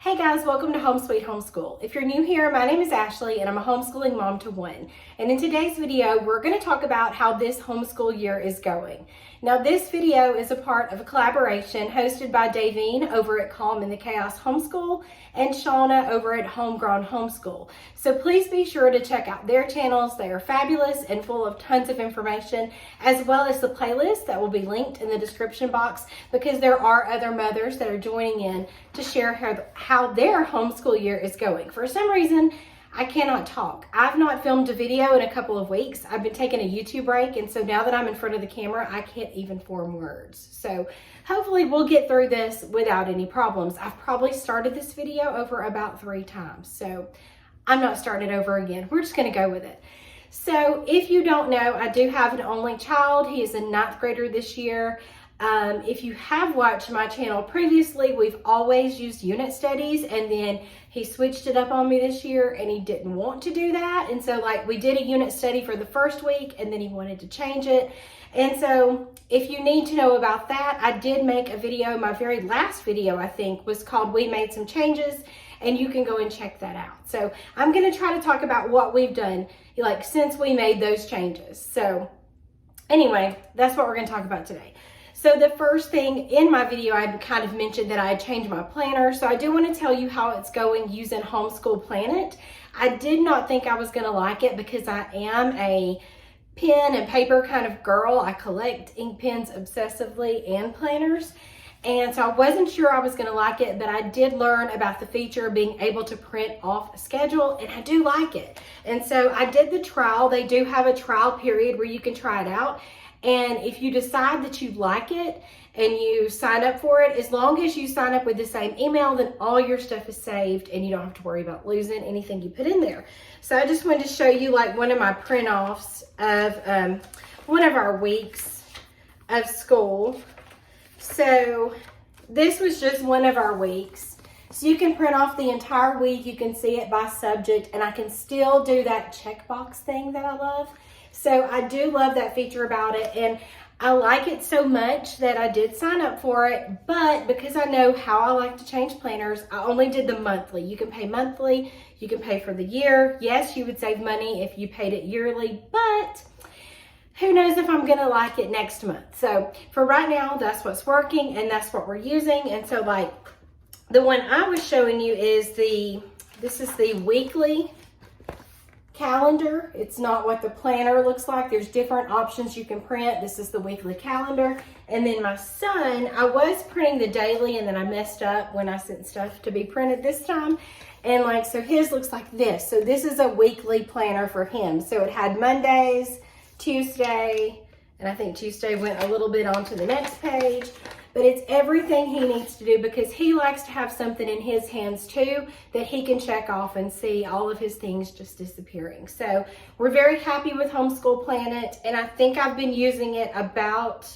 Hey guys, welcome to Home Sweet Homeschool. If you're new here, my name is Ashley and I'm a homeschooling mom to one. And in today's video, we're going to talk about how this homeschool year is going. Now this video is a part of a collaboration hosted by Davine over at Calm in the Chaos Homeschool and Shauna over at Homegrown Homeschool. So please be sure to check out their channels. They are fabulous and full of tons of information, as well as the playlist that will be linked in the description box, because there are other mothers that are joining in to share how their homeschool year is going. For some reason, I cannot talk. I've not filmed a video in a couple of weeks. I've been taking a YouTube break, and so now that I'm in front of the camera, I can't even form words. So hopefully we'll get through this without any problems. I've probably started this video over about 3 times, so I'm not starting it over again. We're just gonna go with it. So if you don't know, I do have an only child. He is a 9th grader this year. If you have watched my channel previously, we've always used unit studies, and then he switched it up on me this year and he didn't want to do that. And so we did a unit study for the first week and then he wanted to change it. And so if you need to know about that, I did make a video. My very last video, I think, was called We Made Some Changes, and you can go and check that out. So I'm going to try to talk about what we've done since we made those changes. So anyway, that's what we're going to talk about today. So the first thing in my video, I kind of mentioned that I had changed my planner. So I do want to tell you how it's going using Homeschool Planet. I did not think I was going to like it because I am a pen and paper kind of girl. I collect ink pens obsessively and planners. And so I wasn't sure I was going to like it, but I did learn about the feature of being able to print off a schedule, and I do like it. And so I did the trial. They do have a trial period where you can try it out. And if you decide that you like it and you sign up for it, as long as you sign up with the same email, then all your stuff is saved and you don't have to worry about losing anything you put in there. So I just wanted to show you one of my print offs of one of our weeks of school. So this was just one of our weeks. So you can print off the entire week. You can see it by subject, and I can still do that checkbox thing that I love. So I do love that feature about it, and I like it so much that I did sign up for it. But because I know how I like to change planners, I only did the monthly. You can pay monthly, you can pay for the year. Yes, you would save money if you paid it yearly, but who knows if I'm gonna like it next month. So for right now, that's what's working and that's what we're using. And so the one I was showing you is this is the weekly calendar. It's not what the planner looks like. There's different options you can print. This is the weekly calendar. And then my son, I was printing the daily, and then I messed up when I sent stuff to be printed this time. And so his looks like this. So this is a weekly planner for him. So it had Mondays, Tuesday, and I think Tuesday went a little bit onto the next page. But it's everything he needs to do, because he likes to have something in his hands too that he can check off and see all of his things just disappearing. So we're very happy with Homeschool Planet, and I think I've been using it about,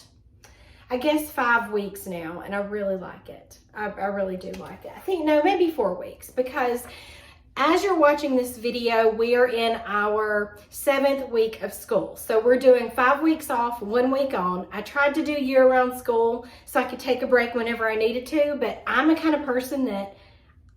I guess, 5 weeks now, and I really like it. I really do like it. I think, no, maybe 4 weeks, because as you're watching this video, we are in our 7th week of school. So we're doing 5 weeks off, 1 week on. I tried to do year-round school so I could take a break whenever I needed to, but I'm the kind of person that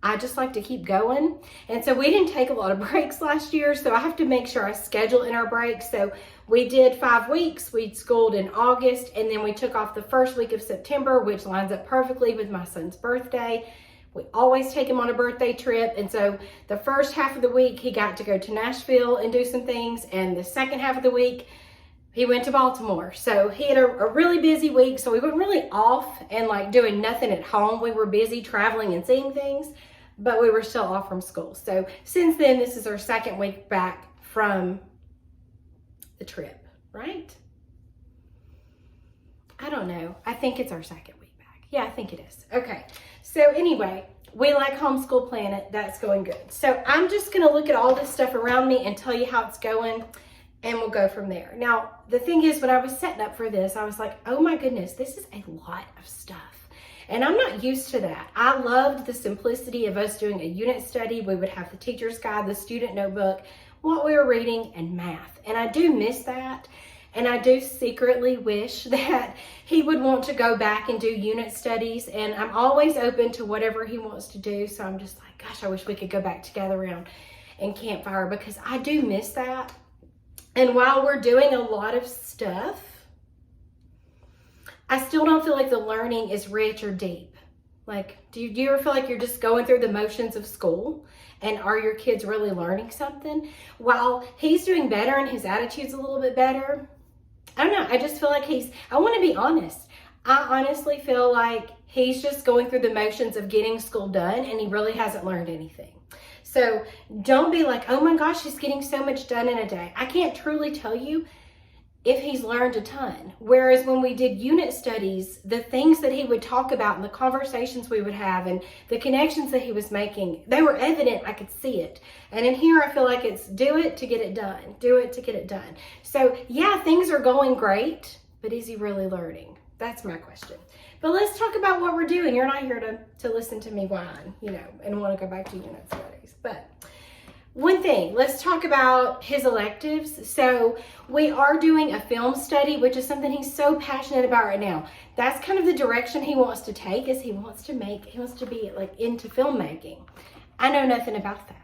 I just like to keep going. And so we didn't take a lot of breaks last year, so I have to make sure I schedule in our breaks. So we did 5 weeks. We schooled in August, and then we took off the first week of September, which lines up perfectly with my son's birthday. We always take him on a birthday trip. And so the first half of the week, he got to go to Nashville and do some things. And the second half of the week, he went to Baltimore. So he had a really busy week. So we weren't really off and doing nothing at home. We were busy traveling and seeing things, but we were still off from school. So since then, this is our 2nd week back from the trip, right? I don't know. I think it's our 2nd week back. Yeah, I think it is. Okay. So anyway, we like Homeschool Planet. That's going good. So I'm just going to look at all this stuff around me and tell you how it's going, and we'll go from there. Now, the thing is, when I was setting up for this, I was like, oh my goodness, this is a lot of stuff. And I'm not used to that. I loved the simplicity of us doing a unit study. We would have the teacher's guide, the student notebook, what we were reading, and math. And I do miss that. And I do secretly wish that he would want to go back and do unit studies. And I'm always open to whatever he wants to do. So I'm just like, gosh, I wish we could go back together around and campfire, because I do miss that. And while we're doing a lot of stuff, I still don't feel like the learning is rich or deep. Like, do you ever feel like you're just going through the motions of school? And are your kids really learning something? While he's doing better and his attitude's a little bit better, I don't know. I just feel like I want to be honest. I honestly feel like he's just going through the motions of getting school done, and he really hasn't learned anything. So don't be like, oh my gosh, he's getting so much done in a day. I can't truly tell you if he's learned a ton. Whereas when we did unit studies, the things that he would talk about and the conversations we would have and the connections that he was making, they were evident. I could see it. And in here, I feel like it's do it to get it done. Do it to get it done. So yeah, things are going great, but is he really learning? That's my question. But let's talk about what we're doing. You're not here to listen to me whine, and want to go back to unit studies. But one thing, let's talk about his electives. So we are doing a film study, which is something he's so passionate about right now. That's kind of the direction he wants to take, is he wants to be like into filmmaking. I know nothing about that.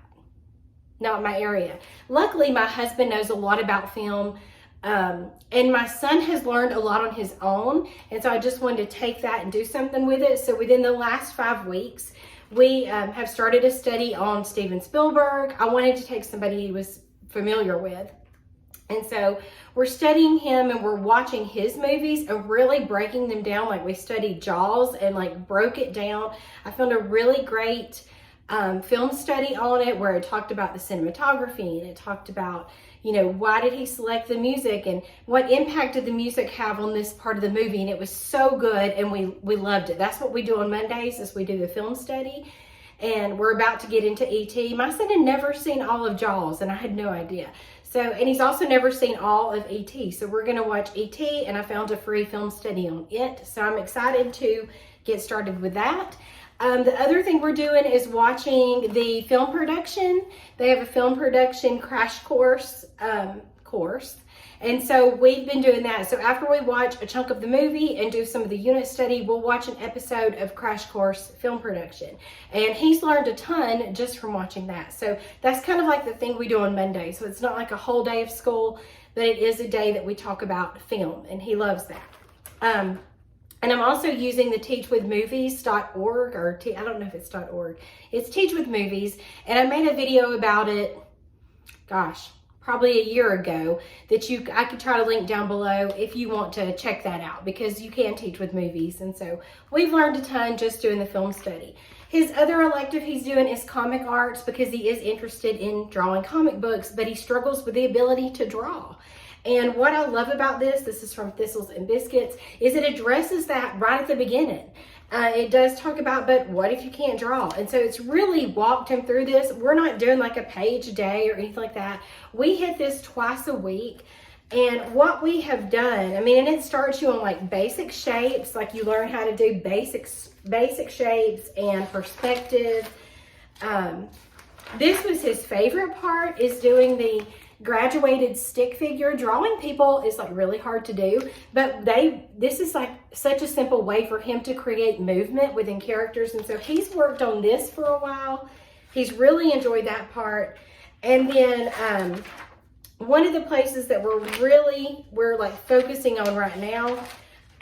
Not my area. Luckily, my husband knows a lot about film. And my son has learned a lot on his own. And so I just wanted to take that and do something with it. So within the last 5 weeks, we have started a study on Steven Spielberg. I wanted to take somebody he was familiar with. And so we're studying him and we're watching his movies and really breaking them down. Like we studied Jaws and like broke it down. I found a really great film study on it where it talked about the cinematography, and it talked about, why did he select the music and what impact did the music have on this part of the movie. And it was so good, and we loved it. That's what we do on Mondays, is we do the film study. And we're about to get into E.T. My son had never seen all of Jaws, and I had no idea. And he's also never seen all of E.T. So we're going to watch E.T., and I found a free film study on it. So I'm excited to get started with that. The other thing we're doing is watching the film production. They have a film production crash course. And so we've been doing that. So after we watch a chunk of the movie and do some of the unit study, we'll watch an episode of Crash Course Film Production. And he's learned a ton just from watching that. So that's kind of like the thing we do on Monday. So it's not like a whole day of school, but it is a day that we talk about film, and he loves that. And I'm also using the teachwithmovies.org, I don't know if it's .org. It's Teach with Movies. And I made a video about it, probably a year ago, that I could try to link down below if you want to check that out, because you can teach with movies. And so we've learned a ton just doing the film study. His other elective he's doing is comic arts, because he is interested in drawing comic books, but he struggles with the ability to draw. And what I love about this is from Thistles and Biscuits, is it addresses that right at the beginning. It does talk about, but what if you can't draw? And so it's really walked him through this. We're not doing like a page a day or anything like that. We hit this twice a week. And what we have done, and it starts you on like basic shapes, like you learn how to do basic shapes and perspective. This was his favorite part, is doing the graduated stick figure. Drawing people is like really hard to do, but this is like such a simple way for him to create movement within characters. And so he's worked on this for a while. He's really enjoyed that part. And then one of the places that we're like focusing on right now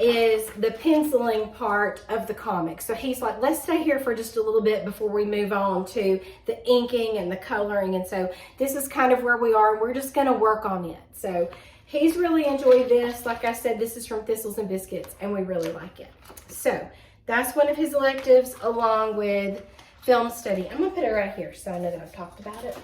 is the penciling part of the comic. So he's like, let's stay here for just a little bit before we move on to the inking and the coloring. And so this is kind of where we are. We're just going to work on it. So he's really enjoyed this. Like I said, this is from Thistles and Biscuits, and we really like it. So that's one of his electives, along with film study. I'm going to put it right here so I know that I've talked about it.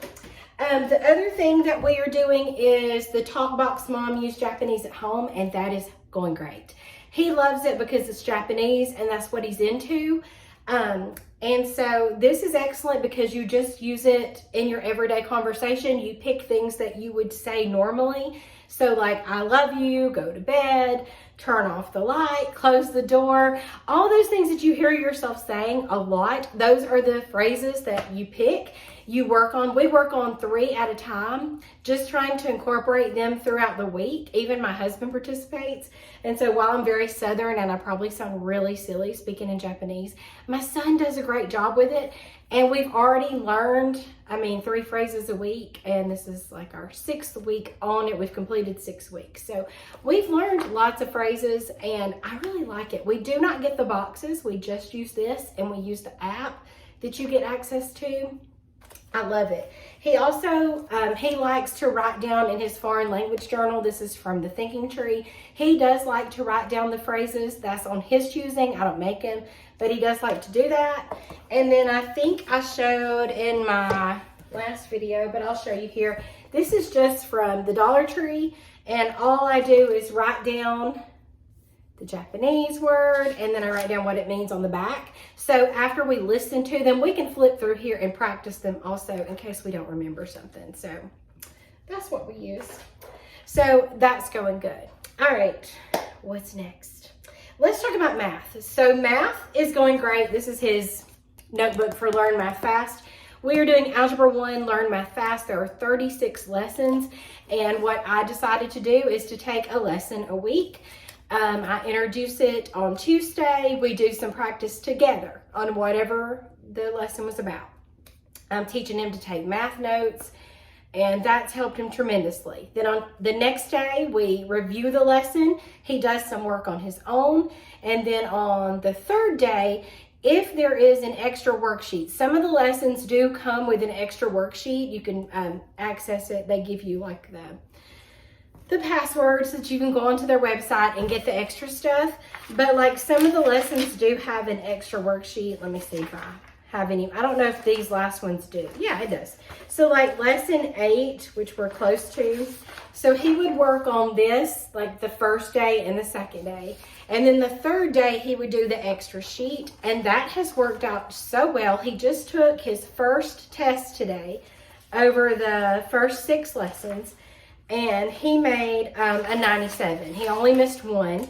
The other thing that we are doing is the Talk Box Mom Use Japanese at Home, and that is going great. He loves it because it's Japanese and that's what he's into. And so this is excellent because you just use it in your everyday conversation. You pick things that you would say normally. So like, I love you, go to bed, turn off the light, close the door. All those things that you hear yourself saying a lot, those are the phrases that you pick. we work on 3 at a time, just trying to incorporate them throughout the week. Even my husband participates. And so while I'm very Southern and I probably sound really silly speaking in Japanese, my son does a great job with it. And we've already learned, 3 phrases a week, and this is like our 6th week on it. We've completed 6 weeks. So we've learned lots of phrases, and I really like it. We do not get the boxes. We just use this, and we use the app that you get access to. I love it. He also, he likes to write down in his foreign language journal. This is from the Thinking Tree. He does like to write down the phrases. That's on his choosing. I don't make him, but he does like to do that. And then I think I showed in my last video, but I'll show you here. This is just from the Dollar Tree, and all I do is write down the Japanese word, and then I write down what it means on the back. So after we listen to them, we can flip through here and practice them also in case we don't remember something. So that's what we use. So that's going good. All right, what's next? Let's talk about math. So math is going great. This is his notebook for Learn Math Fast. We are doing Algebra 1, Learn Math Fast. There are 36 lessons, and what I decided to do is to take a lesson a week. I introduce it on Tuesday. We do some practice together on whatever the lesson was about. I'm teaching him to take math notes, and that's helped him tremendously. Then on the next day, we review the lesson. He does some work on his own. And then on the 3rd day, if there is an extra worksheet, some of the lessons do come with an extra worksheet. You can access it. They give you like the passwords that you can go onto their website and get the extra stuff. But like some of the lessons do have an extra worksheet. Let me see if I have any. I don't know if these last ones do. Yeah, it does. So like lesson 8, which we're close to. So he would work on this like the 1st day and the 2nd day. And then the 3rd day, he would do the extra sheet. And that has worked out so well. He just took his first test today over the first 6 lessons. And he made a 97. He only missed 1.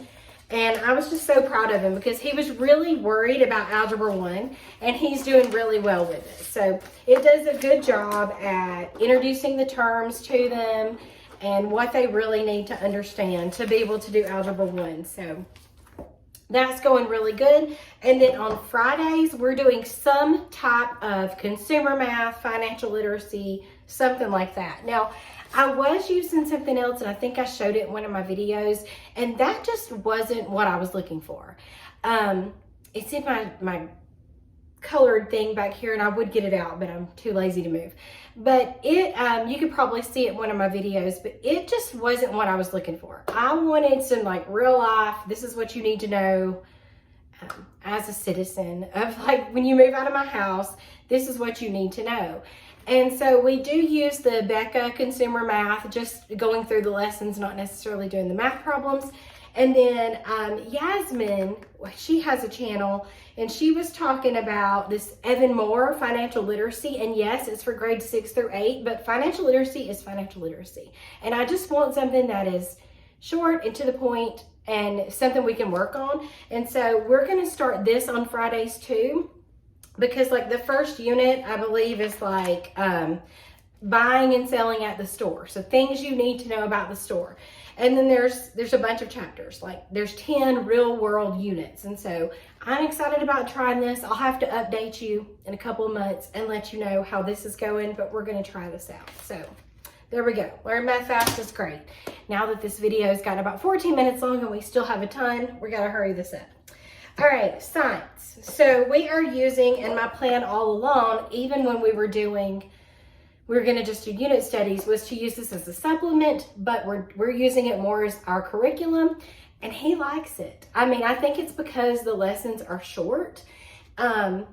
And I was just so proud of him because he was really worried about Algebra 1, and he's doing really well with it. So it does a good job at introducing the terms to them and what they really need to understand to be able to do Algebra 1. So that's going really good. And then on Fridays, we're doing some type of consumer math, financial literacy, something like that. Now, I was using something else, and I think I showed it in one of my videos, and that just wasn't what I was looking for. It's in my colored thing back here, and I would get it out, but I'm too lazy to move. But it, you could probably see it in one of my videos, but it just wasn't what I was looking for. I wanted some like real life, this is what you need to know as a citizen of like when you move out of my house, this is what you need to know. And so we do use the Becca Consumer Math, just going through the lessons, not necessarily doing the math problems. And then Yasmin, she has a channel, and she was talking about this Evan Moore financial literacy. And yes, it's for grades 6 through 8, but financial literacy is financial literacy. And I just want something that is short and to the point and something we can work on. And so we're going to start this on Fridays too. Because like the first unit, I believe, is like buying and selling at the store. So things you need to know about the store. And then there's a bunch of chapters. Like there's 10 real world units. And so I'm excited about trying this. I'll have to update you in a couple of months and let you know how this is going. But we're going to try this out. So there we go. Learn Math Fast is great. Now that this video has gotten about 14 minutes long and we still have a ton, we got to hurry this up. All right, science. So we are using, and my plan all along, even when we were going to just do unit studies, was to use this as a supplement, but we're using it more as our curriculum, and he likes it. I mean, I think it's because the lessons are short, but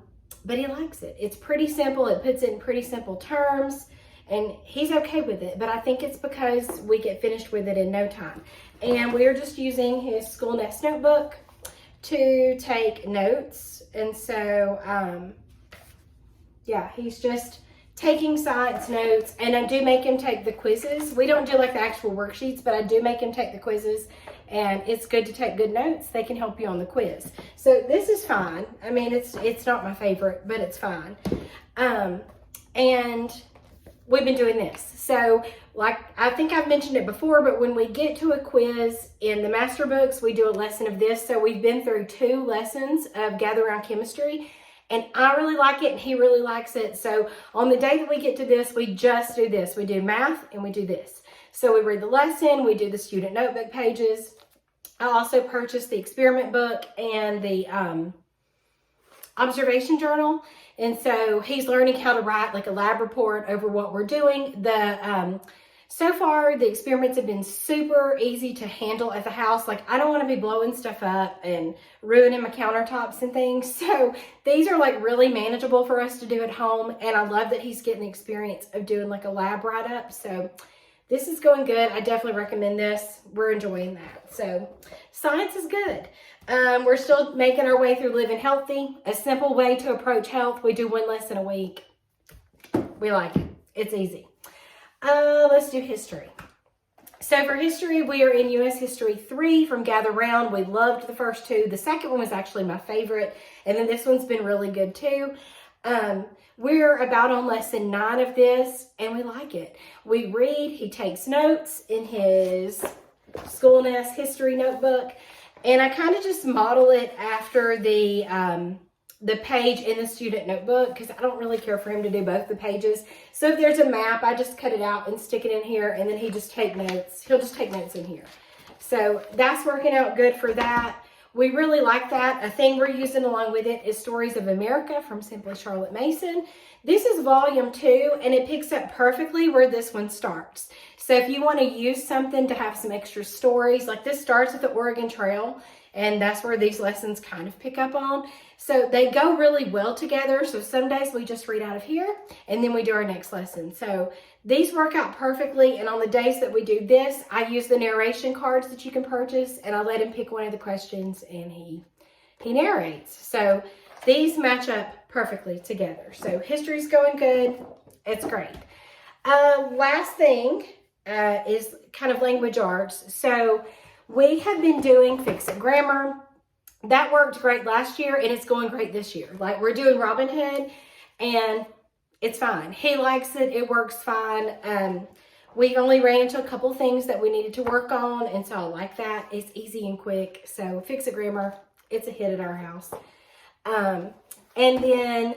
he likes it. It's pretty simple. It puts it in pretty simple terms, and he's okay with it, but I think it's because we get finished with it in no time. And we're just using his School Nest notebook to take notes. And so yeah, he's just taking science notes, and I do make him take the quizzes. We don't do like the actual worksheets, but I do make him take the quizzes, and it's good to take good notes. They can help you on the quiz. So this is fine. I mean, it's not my favorite, but it's fine. and we've been doing this. So like, I think I've mentioned it before, but when we get to a quiz in the master books, we do a lesson of this. So we've been through 2 lessons of Gather Around Chemistry, and I really like it and he really likes it. So on the day that we get to this, we just do this. We do math and we do this. So we read the lesson, we do the student notebook pages. I also purchased the experiment book and the observation journal. And so he's learning how to write like a lab report over what we're doing. So far, the experiments have been super easy to handle at the house. Like, I don't want to be blowing stuff up and ruining my countertops and things. So these are like really manageable for us to do at home. And I love that he's getting the experience of doing like a lab write-up. So this is going good. I definitely recommend this. We're enjoying that. So science is good. We're still making our way through Living Healthy, a simple way to approach health. We do 1 lesson a week. We like it. It's easy. Let's do history. So for history, we are in U.S. History 3 from Gather Round. We loved the first 2. The second one was actually my favorite. And then this one's been really good too. We're about on lesson 9 of this, and we like it. We read, he takes notes in his School Nest history notebook, and I kind of just model it after the page in the student notebook, because I don't really care for him to do both the pages. So if there's a map, I just cut it out and stick it in here, and then he'll just take notes in here. So that's working out good for that. We really like that. A thing we're using along with it is Stories of America from Simply Charlotte Mason. This is volume 2, and it picks up perfectly where this one starts. So if you want to use something to have some extra stories, like this starts with the Oregon Trail, and that's where these lessons kind of pick up on. So they go really well together. So some days we just read out of here, and then we do our next lesson. So these work out perfectly, and on the days that we do this, I use the narration cards that you can purchase, and I let him pick one of the questions, and he narrates. So these match up perfectly together. So history's going good. It's great. Last thing is kind of language arts. So we have been doing Fix-It Grammar. That worked great last year, and it's going great this year. Like, we're doing Robin Hood, and it's fine. He likes it. It works fine. We only ran into a couple things that we needed to work on, and so I like that. It's easy and quick. So Fix-It Grammar, it's a hit at our house. And then,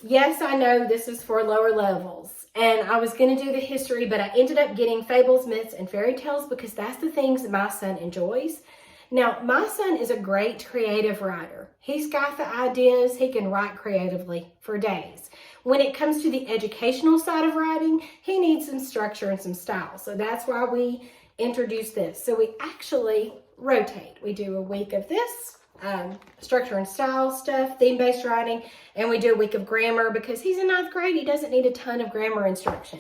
yes, I know this is for lower levels, and I was going to do the history, but I ended up getting fables, myths, and fairy tales because that's the things that my son enjoys. Now, my son is a great creative writer. He's got the ideas. He can write creatively for days. When it comes to the educational side of writing, he needs some structure and some style. So that's why we introduced this. So we actually rotate. We do a week of this, structure and style stuff, theme-based writing, and we do a week of grammar because he's in 9th grade. He doesn't need a ton of grammar instruction.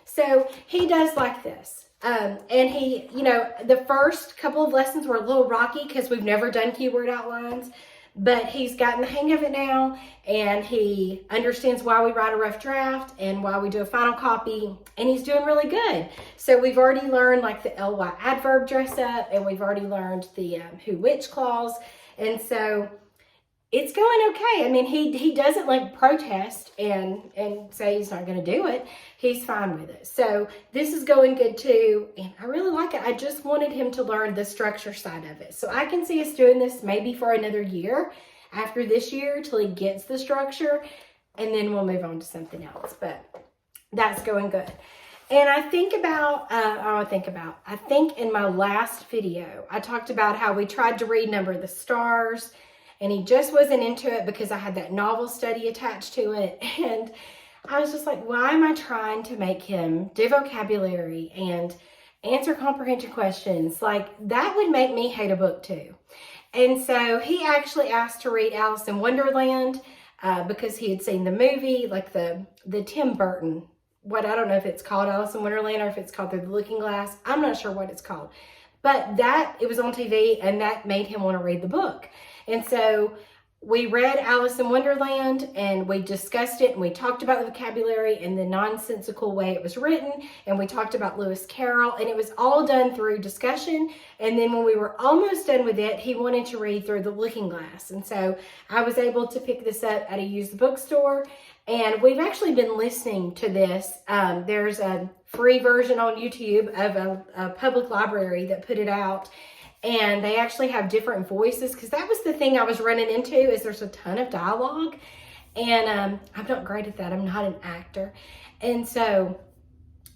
So he does like this. And he, the first couple of lessons were a little rocky because we've never done keyword outlines, but he's gotten the hang of it now, and he understands why we write a rough draft and why we do a final copy, and he's doing really good. So we've already learned like the ly adverb dress up, and we've already learned the who which clause, and so it's going okay. I mean, he doesn't like protest and say he's not going to do it. He's fine with it. So this is going good too, and I really like it. I just wanted him to learn the structure side of it. So I can see us doing this maybe for another year after this year till he gets the structure, and then we'll move on to something else. But that's going good. And I think in my last video, I talked about how we tried to read Number of the Stars, and he just wasn't into it because I had that novel study attached to it. And I was just like, why am I trying to make him do vocabulary and answer comprehension questions? Like, that would make me hate a book too. And so he actually asked to read Alison Wonderland because he had seen the movie, like the Tim Burton, I don't know if it's called Alice in Wonderland or if it's called Through the Looking Glass. I'm not sure what it's called. But it was on TV, and that made him want to read the book. And so we read Alison Wonderland and we discussed it and we talked about the vocabulary and the nonsensical way it was written, and we talked about Lewis Carroll, and it was all done through discussion. And then when we were almost done with it, he wanted to read through the Looking Glass, and so I was able to pick this up at a used bookstore, and we've actually been listening to this. There's a free version on YouTube of a public library that put it out. And they actually have different voices, because that was the thing I was running into, is there's a ton of dialogue, and I'm not great at that. I'm not an actor. And so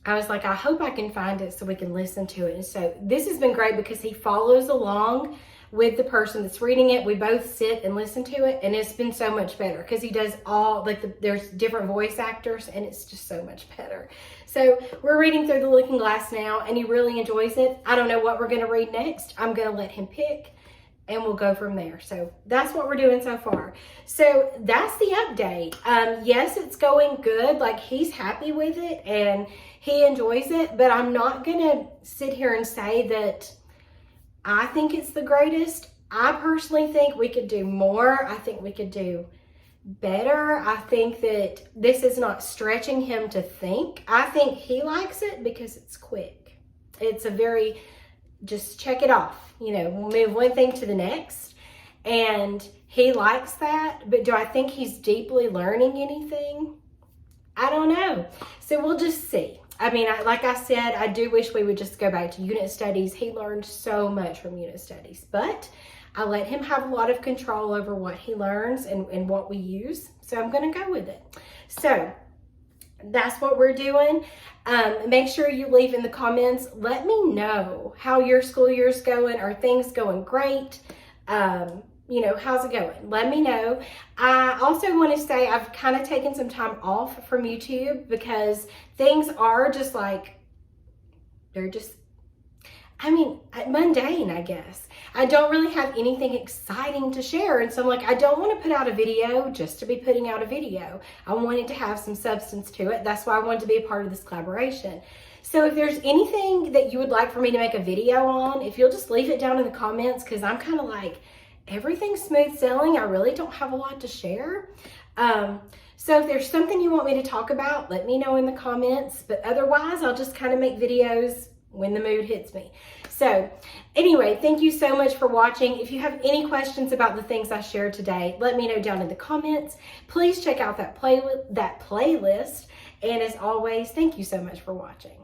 I was like, I hope I can find it so we can listen to it. And so this has been great because he follows along with the person that's reading it. We both sit and listen to it, and it's been so much better because he does all, like, there's different voice actors, and it's just so much better. So we're reading through the Looking Glass now, and he really enjoys it. I don't know what we're going to read next. I'm going to let him pick, and we'll go from there. So that's what we're doing so far. So that's the update. Yes, it's going good. Like, he's happy with it, and he enjoys it, but I'm not going to sit here and say that I think it's the greatest. I personally think we could do more. I think we could do better. I think that this is not stretching him to think. I think he likes it because it's quick. It's a very, just check it off. You know, we'll move one thing to the next. And he likes that. But do I think he's deeply learning anything? I don't know. So we'll just see. I mean, like I said, I do wish we would just go back to unit studies. He learned so much from unit studies, but I let him have a lot of control over what he learns and what we use. So I'm going to go with it. So that's what we're doing. Make sure you leave in the comments. Let me know how your school year is going. Are things going great? You know, how's it going? Let me know. I also want to say I've kind of taken some time off from YouTube because things are just like, they're just, I mean, mundane, I guess. I don't really have anything exciting to share. And so I'm like, I don't want to put out a video just to be putting out a video. I wanted to have some substance to it. That's why I wanted to be a part of this collaboration. So if there's anything that you would like for me to make a video on, if you'll just leave it down in the comments, because I'm kind of like, everything's smooth sailing. I really don't have a lot to share. So if there's something you want me to talk about, let me know in the comments. But otherwise, I'll just kind of make videos when the mood hits me. So anyway, thank you so much for watching. If you have any questions about the things I shared today, let me know down in the comments. Please check out that playlist. And as always, thank you so much for watching.